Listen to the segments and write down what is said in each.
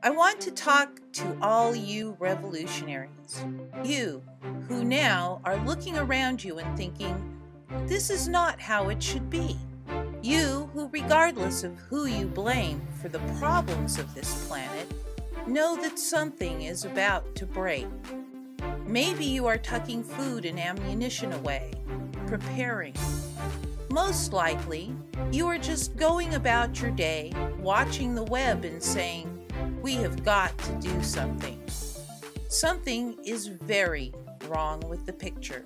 I want to talk to all you revolutionaries, you who now are looking around you and thinking, this is not how it should be. You who, regardless of who you blame for the problems of this planet, know that something is about to break. Maybe you are tucking food and ammunition away, preparing. Most likely, you are just going about your day, watching the web and saying, we have got to do something. Something is very wrong with the picture.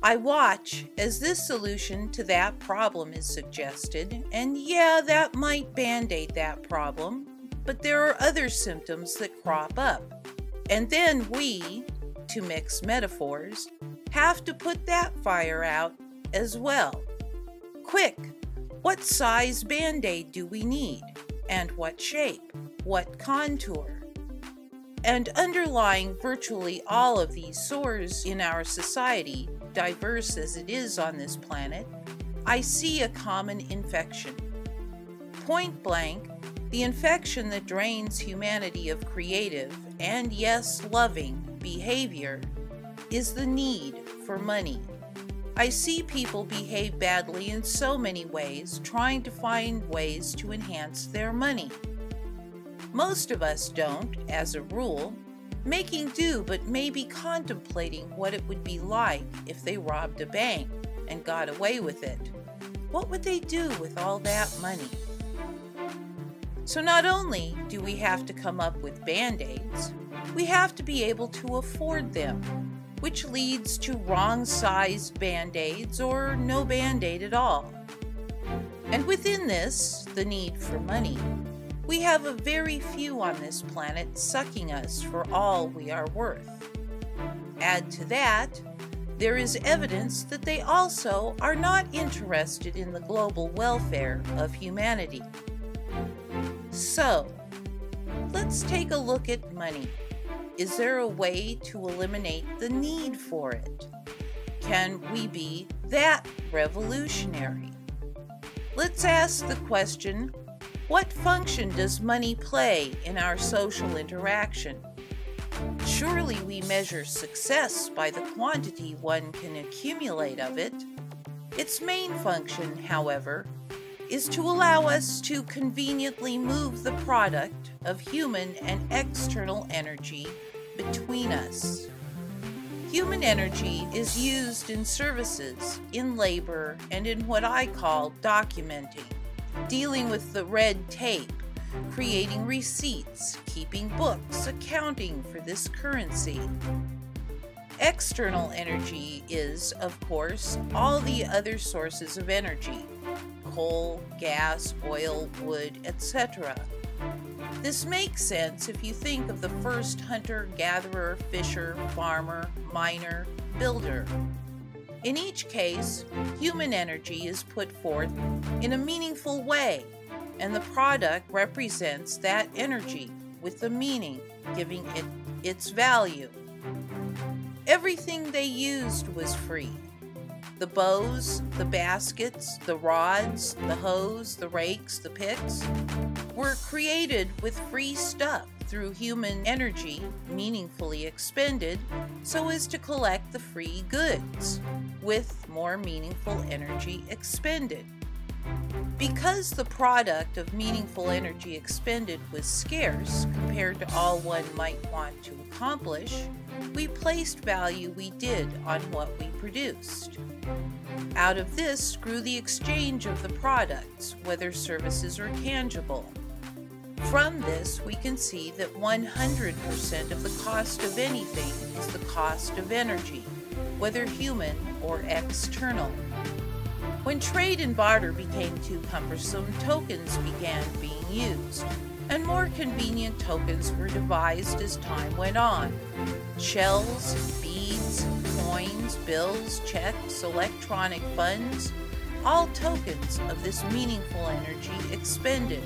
I watch as this solution to that problem is suggested, and yeah, that might band-aid that problem, but there are other symptoms that crop up. And then we, to mix metaphors, have to put that fire out as well. Quick, what size band-aid do we need? And what shape? What contour? And underlying virtually all of these sores in our society, diverse as it is on this planet, I see a common infection. Point blank, the infection that drains humanity of creative and, yes, loving behavior is the need for money. I see people behave badly in so many ways, trying to find ways to enhance their money. Most of us don't, as a rule, making do but maybe contemplating what it would be like if they robbed a bank and got away with it. What would they do with all that money? So not only do we have to come up with band-aids, we have to be able to afford them, which leads to wrong-sized band-aids or no band-aid at all. And within this, the need for money, we have a very few on this planet sucking us for all we are worth. Add to that, there is evidence that they also are not interested in the global welfare of humanity. So, let's take a look at money. Is there a way to eliminate the need for it? Can we be that revolutionary? Let's ask the question, what function does money play in our social interaction? Surely we measure success by the quantity one can accumulate of it. Its main function, however, is to allow us to conveniently move the product of human and external energy between us. Human energy is used in services, in labor, and in what I call documenting, dealing with the red tape, creating receipts, keeping books, accounting for this currency. External energy is, of course, all the other sources of energy, coal, gas, oil, wood, etc. This makes sense if you think of the first hunter, gatherer, fisher, farmer, miner, builder. In each case, human energy is put forth in a meaningful way, and the product represents that energy with the meaning, giving it its value. Everything they used was free. The bows, the baskets, the rods, the hoes, the rakes, the picks were created with free stuff through human energy meaningfully expended so as to collect the free goods with more meaningful energy expended. Because the product of meaningful energy expended was scarce compared to all one might want to accomplish, we placed value we did on what we produced. Out of this grew the exchange of the products, whether services or tangible. From this, we can see that 100% of the cost of anything is the cost of energy, whether human or external. When trade and barter became too cumbersome, tokens began being used, and more convenient tokens were devised as time went on. Shells, beads, coins, bills, checks, electronic funds, all tokens of this meaningful energy expended.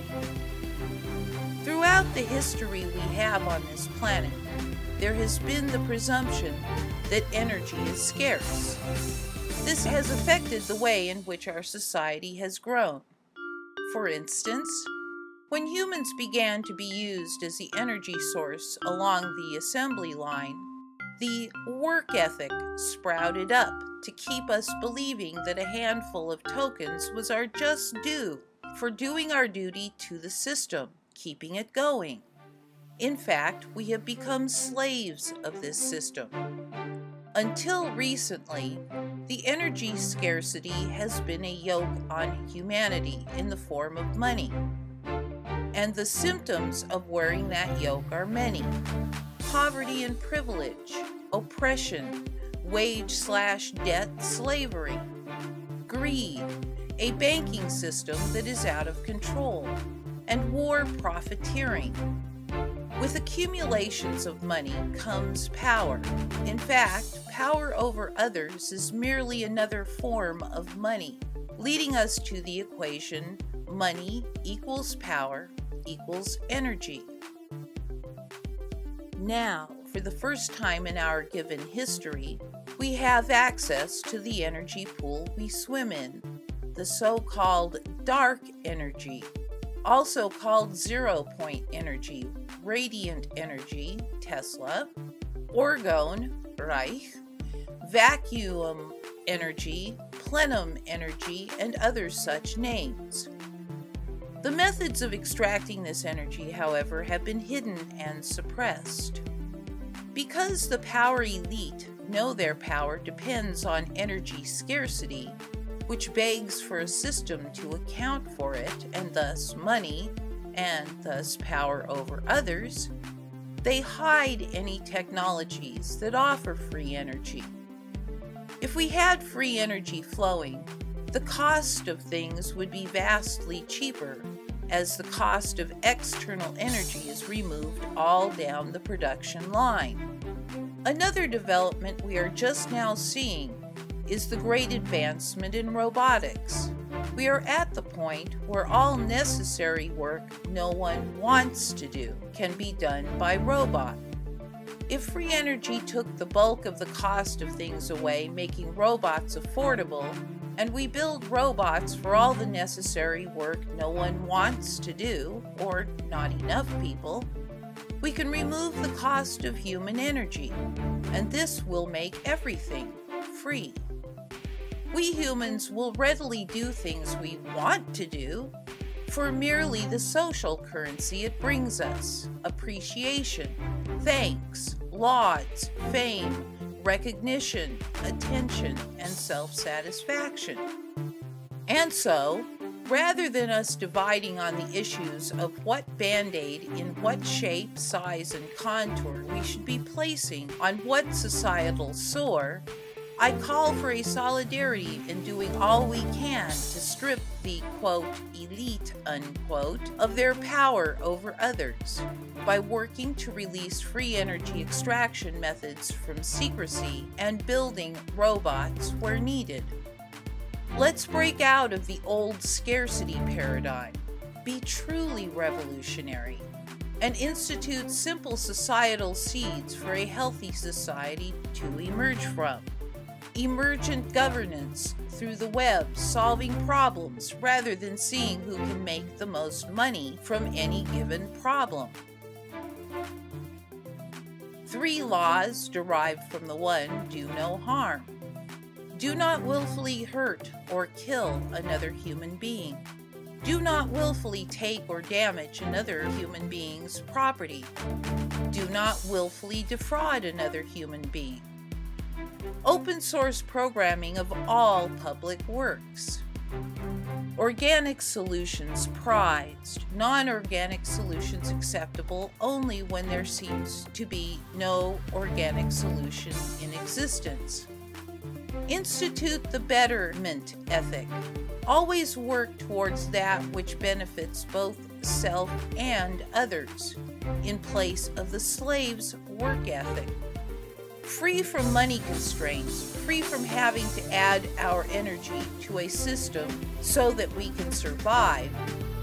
Throughout the history we have on this planet, there has been the presumption that energy is scarce. This has affected the way in which our society has grown. For instance, When humans began to be used as the energy source along the assembly line, the work ethic sprouted up to keep us believing that a handful of tokens was our just due for doing our duty to the system, keeping it going. In fact, we have become slaves of this system. Until recently, the energy scarcity has been a yoke on humanity in the form of money. And the symptoms of wearing that yoke are many: poverty and privilege, oppression, wage/debt slavery, greed, a banking system that is out of control, and war profiteering. With accumulations of money comes power. In fact, power over others is merely another form of money, leading us to the equation money equals power equals energy. Now, for the first time in our given history, we have access to the energy pool we swim in, the so-called dark energy, also called zero-point energy, radiant energy, Tesla, orgone, Reich, vacuum energy, plenum energy, and other such names. The methods of extracting this energy, however, have been hidden and suppressed. Because the power elite know their power depends on energy scarcity, which begs for a system to account for it, and thus money, and thus power over others, they hide any technologies that offer free energy. If we had free energy flowing, the cost of things would be vastly cheaper, as the cost of external energy is removed all down the production line. Another development we are just now seeing is the great advancement in robotics. We are at the point where all necessary work no one wants to do can be done by robot. If free energy took the bulk of the cost of things away, making robots affordable, and we build robots for all the necessary work no one wants to do, or not enough people, we can remove the cost of human energy, and this will make everything free. We humans will readily do things we want to do for merely the social currency it brings us: appreciation, thanks, lauds, fame, recognition, attention, and self-satisfaction. And so, rather than us dividing on the issues of what band-aid in what shape, size, and contour we should be placing on what societal sore, I call for a solidarity in doing all we can to strip the, quote, elite, unquote, of their power over others by working to release free energy extraction methods from secrecy and building robots where needed. Let's break out of the old scarcity paradigm, be truly revolutionary, and institute simple societal seeds for a healthy society to emerge from. Emergent governance through the web, solving problems rather than seeing who can make the most money from any given problem. 3 laws derived from the one: do no harm. Do not willfully hurt or kill another human being. Do not willfully take or damage another human being's property. Do not willfully defraud another human being. Open source programming of all public works. Organic solutions prized, non-organic solutions acceptable only when there seems to be no organic solution in existence. Institute the betterment ethic. Always work towards that which benefits both self and others, in place of the slave's work ethic. Free from money constraints, free from having to add our energy to a system so that we can survive,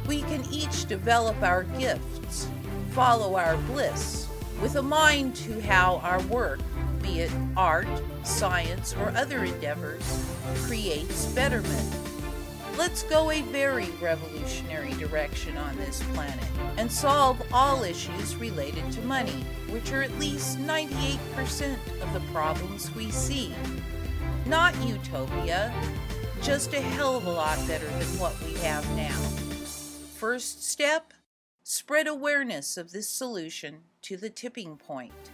we can each develop our gifts, follow our bliss, with a mind to how our work, be it art, science, or other endeavors, creates betterment. Let's go a very revolutionary direction on this planet and solve all issues related to money, which are at least 98% of the problems we see. Not utopia, just a hell of a lot better than what we have now. First step, spread awareness of this solution to the tipping point.